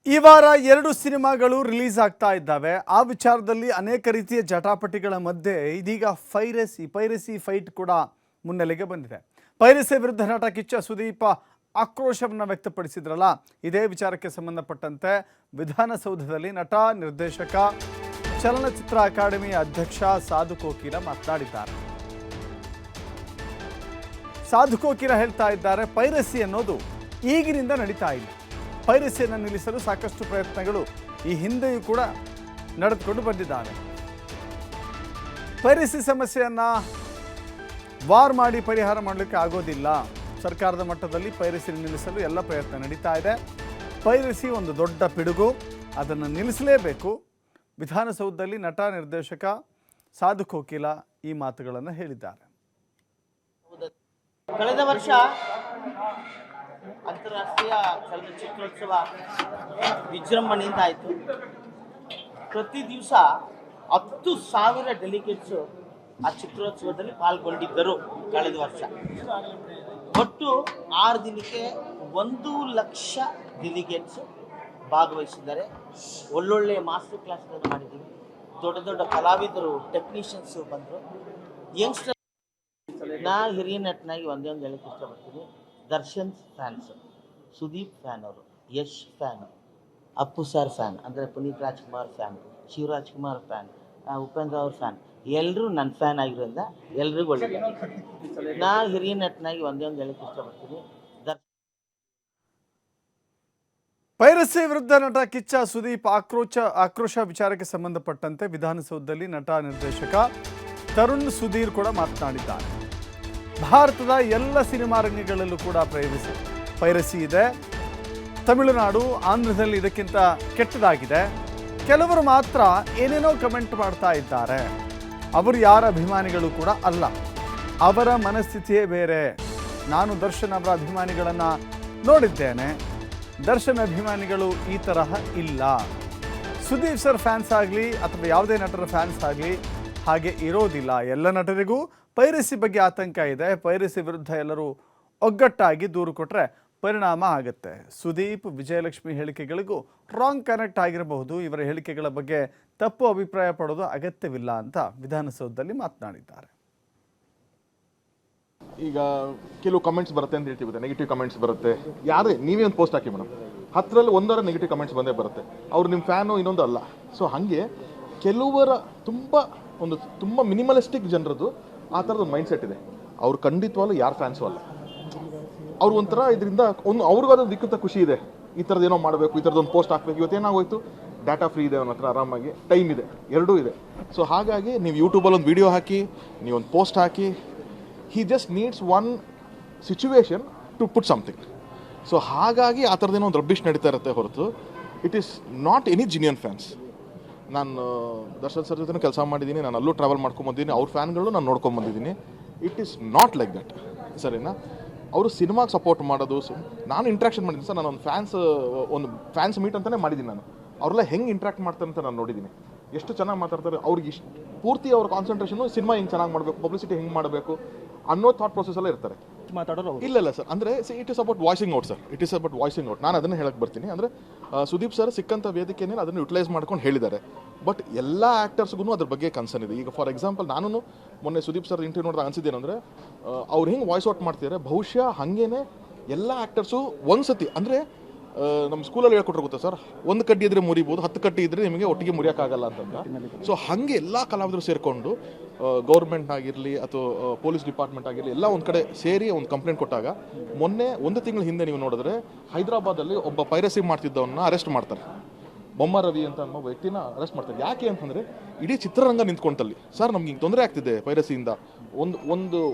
ಈ ವಾರ 2 ಸಿನಿಮಾಗಳು ರಿಲೀಸ್ ಆಗ್ತಾ ಇದ್ದಾವೆ. ಆ ವಿಚಾರದಲ್ಲಿ ಅನೇಕ ರೀತಿಯ ಜಟಾಪಟಿಗಳ ಮಧ್ಯೆ ಇದೀಗ ಪೈರಸಿ ಫೈಟ್ ಕೂಡ ಮುನ್ನೆಲೆಗೆ ಬಂದಿದೆ. ಪೈರಸಿ ವಿರುದ್ಧ ನಟ ಕಿಚ್ಚ ಸುದೀಪ್ ಆಕ್ರೋಶವನ್ನು ವ್ಯಕ್ತಪಡಿಸಿದ್ರಲ್ಲ, ಇದೇ ವಿಚಾರಕ್ಕೆ ಸಂಬಂಧಪಟ್ಟಂತೆ ವಿಧಾನಸೌಧದಲ್ಲಿ ನಟ, ನಿರ್ದೇಶಕ, ಚಲನಚಿತ್ರ ಅಕಾಡೆಮಿ ಅಧ್ಯಕ್ಷ ಸಾಧು ಕೋಕಿಲ ಮಾತನಾಡಿದ್ದಾರೆ. ಸಾಧು ಕೋಕಿಲ ಹೇಳ್ತಾ ಇದ್ದಾರೆ, ಪೈರಸಿ ಅನ್ನೋದು ಈಗಿನಿಂದ ನಡೀತಾ ಇಲ್ಲ. ಪೈರಸಿಯನ್ನು ನಿಲ್ಲಿಸಲು ಸಾಕಷ್ಟು ಪ್ರಯತ್ನಗಳು ಈ ಹಿಂದೆಯೂ ಕೂಡ ನಡೆದುಕೊಂಡು ಬಂದಿದ್ದಾವೆ. ಪೈರಸಿ ಸಮಸ್ಯೆಯನ್ನು ವಾರ್ ಮಾಡಿ ಪರಿಹಾರ ಮಾಡಲಿಕ್ಕೆ ಆಗೋದಿಲ್ಲ. ಸರ್ಕಾರದ ಮಟ್ಟದಲ್ಲಿ ಪೈರಸಿ ನಿಲ್ಲಿಸಲು ಎಲ್ಲ ಪ್ರಯತ್ನ ನಡೀತಾ ಇದೆ. ಪೈರಸಿ ಒಂದು ದೊಡ್ಡ ಪಿಡುಗು, ಅದನ್ನು ನಿಲ್ಲಿಸಲೇಬೇಕು. ವಿಧಾನಸೌಧದಲ್ಲಿ ನಟ, ನಿರ್ದೇಶಕ ಸಾಧು ಕೋಕಿಲ ಈ ಮಾತುಗಳನ್ನು ಹೇಳಿದ್ದಾರೆ. ಕಳೆದ ವರ್ಷ ಅಂತಾರಾಷ್ಟ್ರೀಯ ಚಲನಚಿತ್ರೋತ್ಸವ ವಿಜೃಂಭಣೆಯಿಂದ ಆಯಿತು. ಪ್ರತಿ ದಿವಸ 10,000 ಡೆಲಿಗೇಟ್ಸು ಆ ಚಿತ್ರೋತ್ಸವದಲ್ಲಿ ಪಾಲ್ಗೊಂಡಿದ್ದರು. ಕಳೆದ ವರ್ಷ ಒಟ್ಟು 6 ದಿನಕ್ಕೆ 1,00,000 ಡೆಲಿಗೇಟ್ಸು ಭಾಗವಹಿಸಿದ್ದಾರೆ. ಒಳ್ಳೊಳ್ಳೆ ಮಾಸ್ಟರ್ ಕ್ಲಾಸ್ಗಳನ್ನು ಮಾಡಿದ್ದೀವಿ. ದೊಡ್ಡ ದೊಡ್ಡ ಕಲಾವಿದರು, ಟೆಕ್ನಿಷಿಯನ್ಸು ಬಂದರು. ಯಂಗ್ಸ್ಟರ್ ನಾ ಹಿರಿಯ ನಟನಾಗಿ ಒಂದೇ ಒಂದು ಹೇಳಕ್ಕೆ ಇಷ್ಟಪಡ್ತೀನಿ. ದರ್ಶನ್ ಫ್ಯಾನ್ಸು, ಸುದೀಪ್ ಫ್ಯಾನ್, ಅವರು Yash fan, Appu sir fan, ಅಂದರೆ ಪುನೀತ್ ರಾಜ್ಕುಮಾರ್ ಫ್ಯಾನ್, ಶಿವರಾಜ್ ಕುಮಾರ್ ಫ್ಯಾನ್, ಉಪೇಂದ್ರ ಅವ್ರ ಫ್ಯಾನ್, ಎಲ್ಲರೂ ನನ್ನ ಫ್ಯಾನ್ ಆಗಿರೋದ್ರಿಂದ ಎಲ್ರಿಗೂ ಒಳ್ಳೆಯದು. ನಾ ಹಿರಿಯ ನಟನಾಗಿ ಒಂದೇ ಒಂದು ಹೇಳಕ್ಕೆ ಇಷ್ಟಪಡ್ತೀನಿ. ಪೈರಸಿ ವಿರುದ್ಧ ನಟ ಕಿಚ್ಚ ಸುದೀಪ್ ಆಕ್ರೋಶ ವಿಚಾರಕ್ಕೆ ಸಂಬಂಧಪಟ್ಟಂತೆ ವಿಧಾನಸೌಧದಲ್ಲಿ ನಟ, ನಿರ್ದೇಶಕ ತರುಣ್ ಸುಧೀರ್ ಕೂಡ ಮಾತನಾಡಿದ್ದಾರೆ. ಭಾರತದ ಎಲ್ಲ ಸಿನಿಮಾ ರಂಗಗಳಲ್ಲೂ ಕೂಡ ಪೈರಸಿ ಇದೆ. ತಮಿಳುನಾಡು, ಆಂಧ್ರದಲ್ಲಿ ಇದಕ್ಕಿಂತ ಕೆಟ್ಟದಾಗಿದೆ. ಕೆಲವರು ಮಾತ್ರ ಏನೇನೋ ಕಮೆಂಟ್ ಮಾಡ್ತಾ ಇದ್ದಾರೆ. ಅವರು ಯಾರ ಅಭಿಮಾನಿಗಳು ಕೂಡ ಅಲ್ಲ, ಅವರ ಮನಸ್ಥಿತಿಯೇ ಬೇರೆ. ನಾನು ದರ್ಶನ್ ಅವರ ಅಭಿಮಾನಿಗಳನ್ನು ನೋಡಿದ್ದೇನೆ. ದರ್ಶನ್ ಅಭಿಮಾನಿಗಳು ಈ ತರಹ ಇಲ್ಲ. ಸುದೀಪ್ ಸರ್ ಫ್ಯಾನ್ಸ್ ಆಗಲಿ ಅಥವಾ ಯಾವುದೇ ನಟರ ಫ್ಯಾನ್ಸ್ ಆಗಲಿ ಹಾಗೆ ಇರೋದಿಲ್ಲ. ಎಲ್ಲ ನಟರಿಗೂ ಪೈರಸಿ ಬಗ್ಗೆ ಆತಂಕ ಇದೆ. ಪೈರಸಿ ವಿರುದ್ಧ ಎಲ್ಲರೂ ಒಗ್ಗಟ್ಟಾಗಿ ದೂರು ಕೊಟ್ಟರೆ ಪರಿಣಾಮ ಆಗುತ್ತೆ. ಸುದೀಪ್, ವಿಜಯಲಕ್ಷ್ಮಿ ಹೇಳಿಕೆಗಳಿಗೂ ರಾಂಗ್ ಕನೆಕ್ಟ್ ಆಗಿರಬಹುದು. ಇವರ ಹೇಳಿಕೆಗಳ ಬಗ್ಗೆ ತಪ್ಪು ಅಭಿಪ್ರಾಯ ಪಡೋದು ಅಗತ್ಯವಿಲ್ಲ ಅಂತ ವಿಧಾನಸೌಧದಲ್ಲಿ ಮಾತನಾಡಿದ್ದಾರೆ. ಈಗ ಕೆಲವು ಕಮೆಂಟ್ಸ್ ಬರುತ್ತೆ ಅಂತ ಹೇಳ್ತೀವಿ, ನೆಗೆಟಿವ್ ಕಮೆಂಟ್ಸ್ ಬರುತ್ತೆ. ಯಾರೇ ನೀವೇ ಒಂದು ಪೋಸ್ಟ್ ಹಾಕಿ ಮೇಡಮ್, 10ರಲ್ಲಿ 1 ನೆಗೆಟಿವ್ ಕಮೆಂಟ್ಸ್ ಬಂದೇ ಬರುತ್ತೆ. ಅವ್ರು ನಿಮ್ಮ ಫ್ಯಾನು, ಇನ್ನೊಂದು ಅಲ್ಲ. ಸೊ ಹಾಗೆ ಕೆಲವರ ತುಂಬ ಮಿನಿಮಲಿಸ್ಟಿಕ್ ಜನರದ್ದು ಆ ಥರದ ಒಂದು ಮೈಂಡ್ ಸೆಟ್ ಇದೆ. ಅವ್ರು ಖಂಡಿತವಾಗ್ಲೂ ಯಾರು ಫ್ಯಾನ್ಸು ಅಲ್ಲ. ಅವ್ರು ಒಂಥರ ಇದರಿಂದ ಅವ್ರಿಗೂ ಅದೊಂದು ವಿಕೃತ ಖುಷಿ ಇದೆ. ಈ ಥರದ್ದು ಏನೋ ಮಾಡಬೇಕು, ಈ ಥರದೊಂದು ಪೋಸ್ಟ್ ಹಾಕಬೇಕು. ಇವತ್ತೇನಾಗೋಯ್ತು, ಡಾಟಾ ಫ್ರೀ ಇದೆ ಅವನ ಹತ್ರ, ಆರಾಮಾಗಿ ಟೈಮ್ ಇದೆ, ಎರಡೂ ಇದೆ. ಸೊ ಹಾಗಾಗಿ ನೀವು ಯೂಟ್ಯೂಬಲ್ಲಿ ಒಂದು ವಿಡಿಯೋ ಹಾಕಿ, ನೀವೊಂದು ಪೋಸ್ಟ್ ಹಾಕಿ, he just needs one situation to put something. So ಹಾಗಾಗಿ ಆ ಥರದ್ದೇನೋ ಒಂದು ರಬ್ಬಿಶ್ ನಡೀತಾ ಇರುತ್ತೆ ಹೊರತು it is not any genuine fans. ನಾನು ದರ್ಶನ್ ಸರ್ ಜೊತೆ ಕೆಲಸ ಮಾಡಿದ್ದೀನಿ, ನಾನು ಅಲ್ಲೂ ಟ್ರಾವೆಲ್ ಮಾಡ್ಕೊಂಬಂದಿದ್ದೀನಿ, ಅವ್ರ ಫ್ಯಾನ್ಗಳು ನಾನು ನೋಡ್ಕೊಂಬಂದಿದ್ದೀನಿ. It is not like that, ಸರಿನಾ? ಅವರು ಸಿನಿಮಾಗೆ ಸಪೋರ್ಟ್ ಮಾಡೋದು, ನಾನು ಇಂಟ್ರಾಕ್ಷನ್ ಮಾಡಿದ್ದೀನಿ ಸರ್. ನಾನು ಒಂದು ಫ್ಯಾನ್ಸ್ ಮೀಟ್ ಅಂತಲೇ ಮಾಡಿದ್ದೀನಿ. ನಾನು ಅವರೆಲ್ಲ ಹೆಂಗೆ ಇಂಟ್ರಾಕ್ಟ್ ಮಾಡ್ತಾರೆ ಅಂತ ನಾನು ನೋಡಿದ್ದೀನಿ. ಎಷ್ಟು ಚೆನ್ನಾಗಿ ಮಾತಾಡ್ತಾರೆ. ಅವ್ರಿಗೆ ಇಷ್ಟು ಪೂರ್ತಿ ಅವ್ರ ಕಾನ್ಸಂಟ್ರೇಷನು ಸಿನಿಮಾ ಹೆಂಗೆ ಚೆನ್ನಾಗಿ ಮಾಡಬೇಕು, ಪಬ್ಲಿಸಿಟಿ ಹೆಂಗೆ ಮಾಡಬೇಕು ಅನ್ನೋ ಥಾಟ್ ಪ್ರೊಸೆಸಲ್ಲೇ ಇರ್ತಾರೆ. ಮಾತಾಡೋರು ಇಲ್ಲ ಸರ್. ಅಂದರೆ it is about voicing out sir. It is about voicing out. ನಾನು ಅದನ್ನು ಹೇಳಕ್ಕೆ ಬರ್ತೀನಿ. ಅಂದರೆ ಸುದೀಪ್ ಸರ್ ಸಿಕ್ಕಂಥ ವೇದಿಕೆನೇ ಅದನ್ನು ಯುಟಿಲೈಸ್ ಮಾಡ್ಕೊಂಡು ಹೇಳಿದ್ದಾರೆ. ಬಟ್ ಎಲ್ಲ ಆ್ಯಕ್ಟರ್ಸ್ಗೂ ಅದ್ರ ಬಗ್ಗೆ ಕನ್ಸರ್ನ್ ಇದೆ. ಈಗ ಫಾರ್ ಎಕ್ಸಾಂಪಲ್ ನಾನು ಮೊನ್ನೆ ಸುದೀಪ್ ಸರ್ ಇಂಟರ್ವ್ಯೂ ನೋಡಿದಾಗ ಅನಿಸಿದ್ದೇನೆಂದರೆ, ಅವ್ರು ಹೆಂಗೆ ವಾಯ್ಸ್ ಔಟ್ ಮಾಡ್ತಿದ್ದಾರೆ, ಬಹುಶಃ ಹಾಗೇನೆ ಎಲ್ಲ ಆ್ಯಕ್ಟರ್ಸು ಒಂದ್ಸತಿ, ಅಂದರೆ ನಮ್ಮ ಸ್ಕೂಲಲ್ಲಿ ಹೇಳ್ಕೊಟ್ರೆ ಗೊತ್ತಾ ಸರ್, 1 ಕಡ್ಡಿ ಇದ್ದರೆ ಮುರಿಬೋದು, 10 ಕಡ್ಡಿ ಇದ್ದರೆ ನಿಮಗೆ ಒಟ್ಟಿಗೆ ಮುರಿಯೋಕ್ಕಾಗಲ್ಲ ಅಂತಂದ. ಸೊ ಹಾಗೆ ಎಲ್ಲ ಕಲಾವಿದರು ಸೇರಿಕೊಂಡು ಗೌರ್ಮೆಂಟ್ ಆಗಿರಲಿ ಅಥವಾ ಪೊಲೀಸ್ ಡಿಪಾರ್ಟ್ಮೆಂಟ್ ಆಗಿರಲಿ ಎಲ್ಲ ಒಂದು ಕಡೆ ಸೇರಿ ಒಂದು ಕಂಪ್ಲೇಂಟ್ ಕೊಟ್ಟಾಗ, ಮೊನ್ನೆ 1 ತಿಂಗಳ ಹಿಂದೆ ನೀವು ನೋಡಿದ್ರೆ ಹೈದರಾಬಾದಲ್ಲಿ ಒಬ್ಬ ಪೈರಸಿ ಮಾಡ್ತಿದ್ದವನ್ನ ಅರೆಸ್ಟ್ ಮಾಡ್ತಾರೆ. ಬೊಮ್ಮ ರವಿ ಅಂತ ಅನ್ನೋ ವ್ಯಕ್ತಿನ ಅರೆಸ್ಟ್ ಮಾಡ್ತಾರೆ. ಯಾಕೆ ಅಂತಂದರೆ ಇಡೀ ಚಿತ್ರರಂಗ ನಿಂತ್ಕೊಂತಲ್ಲಿ, ಸರ್ ನಮ್ಗೆ ಹಿಂಗೆ ತೊಂದರೆ ಆಗ್ತಿದೆ ಪೈರಸಿಯಿಂದ, ಒಂದು